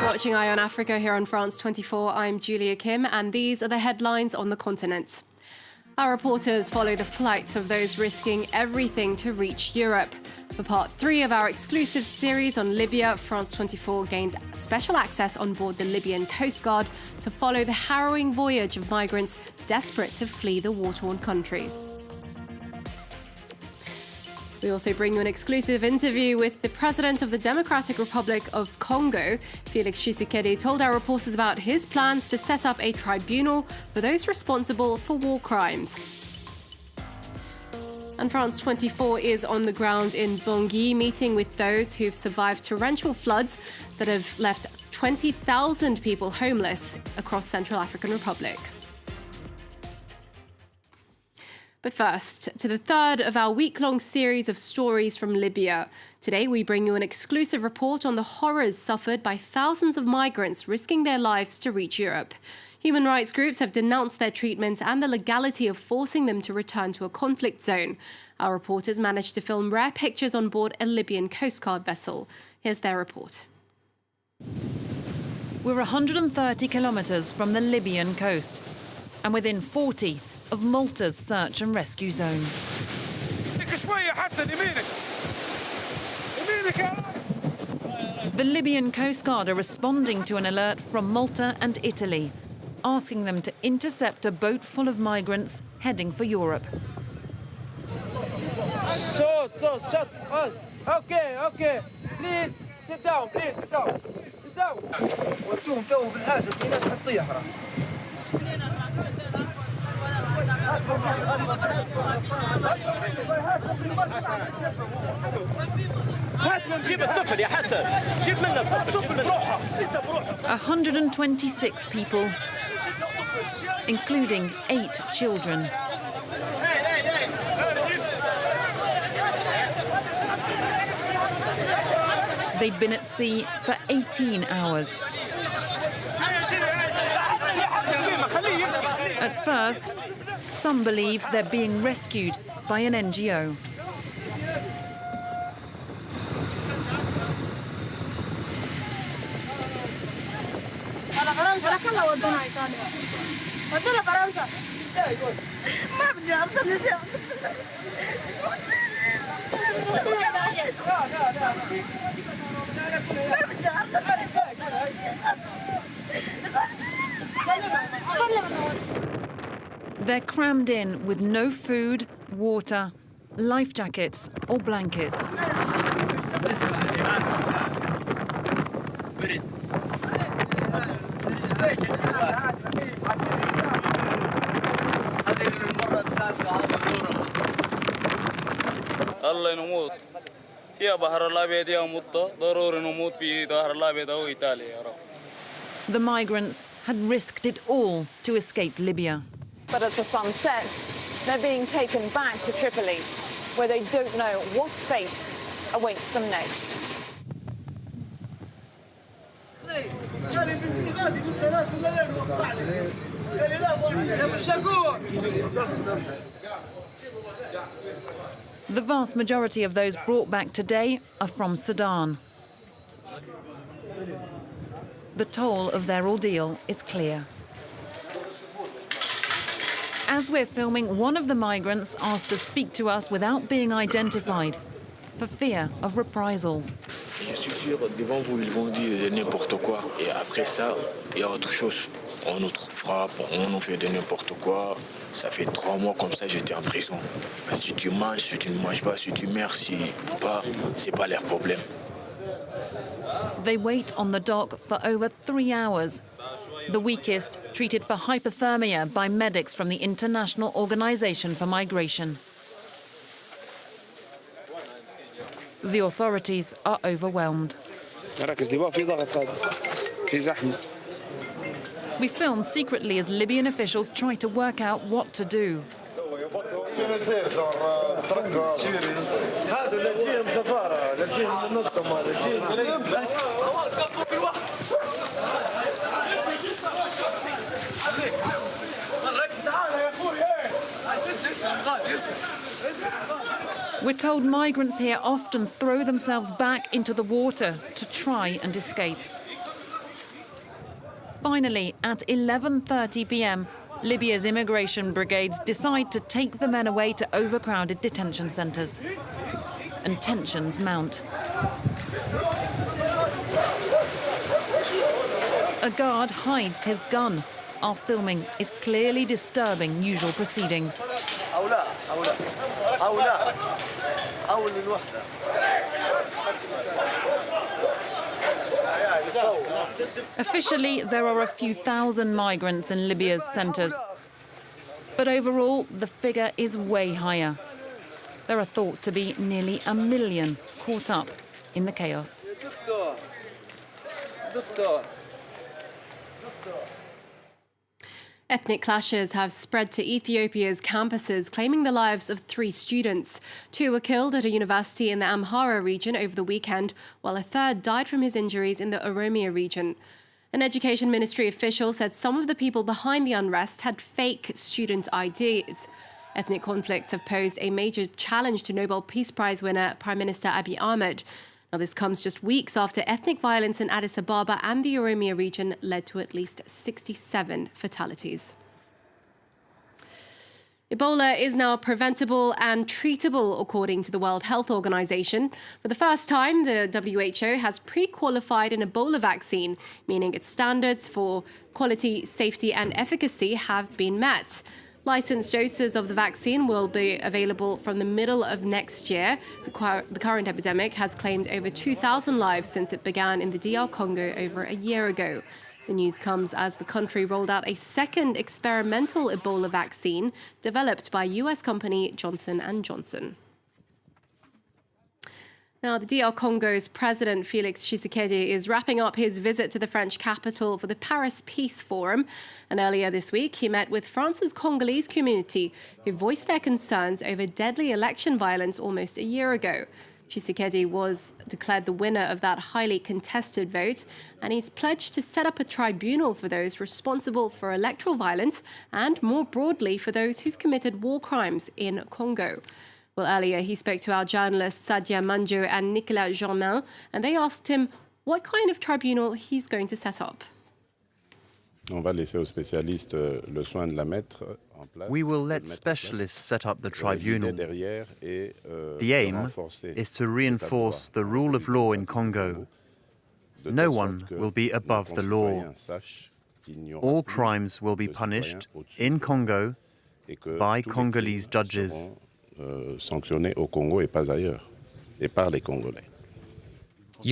Watching Eye on Africa here on France 24, I'm Julia Kim, and these are the headlines on the continent. Our reporters follow the plight of those risking everything to reach Europe. For part 3 of our exclusive series on Libya, France 24 gained special access on board the Libyan Coast Guard to follow the harrowing voyage of migrants desperate to flee the war-torn country. We also bring you an exclusive interview with the president of the Democratic Republic of Congo. Felix Tshisekedi told our reporters about his plans to set up a tribunal for those responsible for war crimes. And France 24 is on the ground in Bangui, meeting with those who've survived torrential floods that have left 20,000 people homeless across Central African Republic. But first, to the third of our week-long series of stories from Libya. Today, we bring you an exclusive report on the horrors suffered by thousands of migrants risking their lives to reach Europe. Human rights groups have denounced their treatment and the legality of forcing them to return to a conflict zone. Our reporters managed to film rare pictures on board a Libyan Coast Guard vessel. Here's their report. We're 130 kilometres from the Libyan coast and within 40 of Malta's search and rescue zone. The Libyan Coast Guard are responding to an alert from Malta and Italy, asking them to intercept a boat full of migrants heading for Europe. Okay. Please, sit down. 126 people, including 8 children. They'd been at sea for 18 hours. At first, some believe they're being rescued by an NGO. They're crammed in with no food, water, life jackets or blankets. The migrants had risked it all to escape Libya. But as the sun sets, they're being taken back to Tripoli, where they don't know what fate awaits them next. The vast majority of those brought back today are from Sudan. The toll of their ordeal is clear. As we're filming, one of the migrants asked to speak to us without being identified, for fear of reprisals. Je suis sûr, devant vous, ils vont dire n'importe quoi. Et après ça, il y a autre chose. On nous frappe, on nous fait de n'importe quoi. Ça fait 3 mois comme ça, j'étais en prison. Mais si tu manges, si tu ne manges pas, si tu meurs, si pas, c'est pas leur problème. They wait on the dock for over 3 hours. The weakest treated for hypothermia by medics from the International Organization for Migration. The authorities are overwhelmed. We film secretly as Libyan officials try to work out what to do. We're told migrants here often throw themselves back into the water to try and escape. Finally, at 11:30 p.m, Libya's immigration brigades decide to take the men away to overcrowded detention centres. And tensions mount. A guard hides his gun. Our filming is clearly disturbing usual proceedings. Officially, there are a few thousand migrants in Libya's centres. But overall, the figure is way higher. There are thought to be nearly 1 million caught up in the chaos. Ethnic clashes have spread to Ethiopia's campuses, claiming the lives of 3 students. 2 were killed at a university in the Amhara region over the weekend, while a third died from his injuries in the Oromia region. An education ministry official said some of the people behind the unrest had fake student IDs. Ethnic conflicts have posed a major challenge to Nobel Peace Prize winner Prime Minister Abiy Ahmed. Now, this comes just weeks after ethnic violence in Addis Ababa and the Oromia region led to at least 67 fatalities. Ebola is now preventable and treatable, according to the World Health Organization. For the first time, the WHO has pre-qualified an Ebola vaccine, meaning its standards for quality, safety and efficacy have been met. Licensed doses of the vaccine will be available from the middle of next year. The current epidemic has claimed over 2,000 lives since it began in the DR Congo over a year ago. The news comes as the country rolled out a second experimental Ebola vaccine developed by US company Johnson & Johnson. Now, the DR Congo's President Felix Tshisekedi is wrapping up his visit to the French capital for the Paris Peace Forum. And earlier this week, he met with France's Congolese community, who voiced their concerns over deadly election violence almost a year ago. Tshisekedi was declared the winner of that highly contested vote, and he's pledged to set up a tribunal for those responsible for electoral violence and, more broadly, for those who've committed war crimes in Congo. Well, earlier he spoke to our journalists Sadia Manjo and Nicolas Germain, and they asked him what kind of tribunal he's going to set up. We will let specialists set up the tribunal. The aim is to reinforce the rule of law in Congo. No one will be above the law. All crimes will be punished in Congo by Congolese judges. You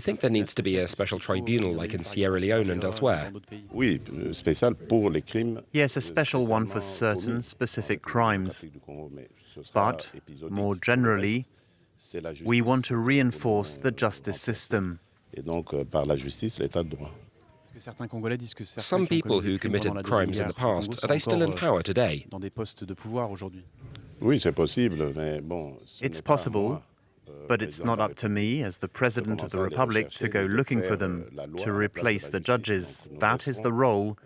think there needs to be a special tribunal like in Sierra Leone and elsewhere? Yes, a special one for certain specific crimes. But, more generally, we want to reinforce the justice system. Some people who committed crimes in the past, are they still in power today? It's possible, but it's not up to me, as the President of the Republic, to go looking for them, to replace the judges. That is the role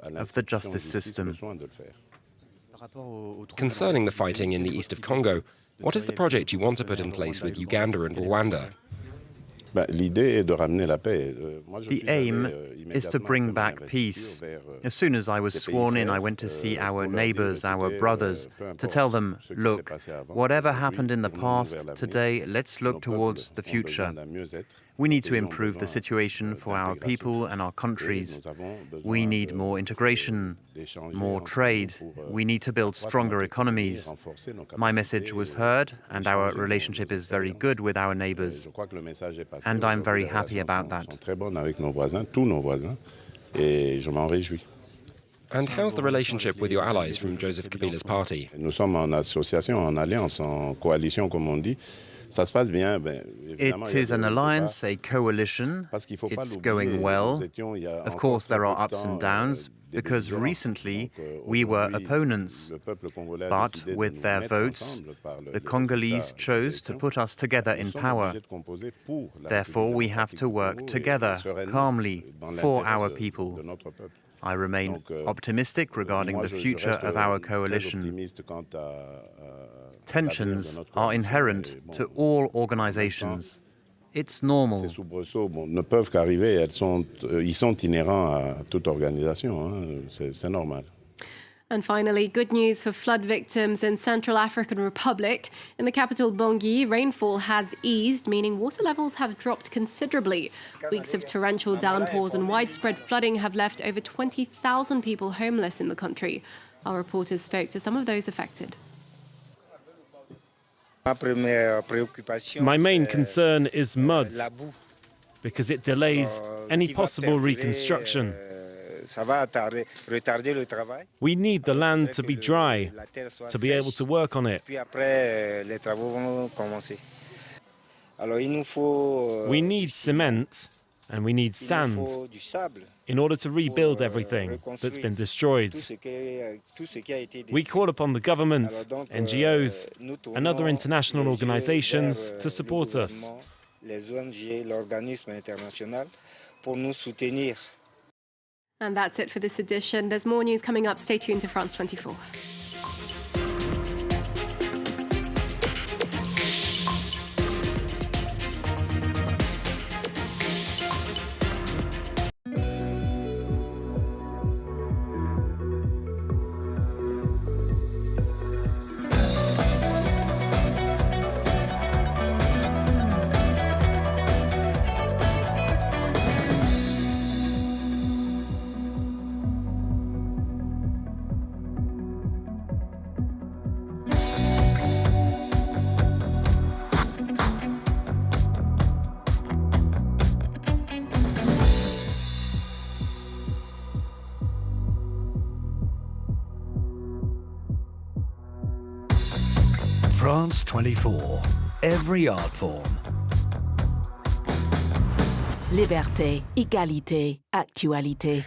of the justice system. Concerning the fighting in the east of Congo, what is the project you want to put in place with Uganda and Rwanda? The aim is to bring back peace. As soon as I was sworn in, I went to see our neighbors, our brothers, to tell them, look, whatever happened in the past, today, let's look towards the future. We need to improve the situation for our people and our countries. We need more integration, more trade. We need to build stronger economies. My message was heard, and our relationship is very good with our neighbors. And I'm very happy about that. And how's the relationship with your allies from Joseph Kabila's party? It is an alliance, a coalition. It's going well. Of course, there are ups and downs, because recently we were opponents. But with their votes, the Congolese chose to put us together in power. Therefore, we have to work together, calmly, for our people. I remain optimistic regarding the future of our coalition. Tensions are inherent to all organizations, It's normal. Ces soubresauts ne peuvent qu'arriver, ils sont inhérents à toute organisation, c'est normal. And finally, good news for flood victims in Central African Republic. In the capital Bangui, rainfall has eased, meaning water levels have dropped considerably. Weeks of torrential downpours and widespread flooding have left over 20,000 people homeless in the country. Our reporters spoke to some of those affected. My main concern is mud, because it delays any possible reconstruction. We need the land to be dry, to be able to work on it. We need cement and we need sand in order to rebuild everything that's been destroyed. We call upon the government, NGOs, and other international organizations to support us. And that's it for this edition. There's more news coming up. Stay tuned to France 24. France 24. Every art form. Liberté, égalité, actualité.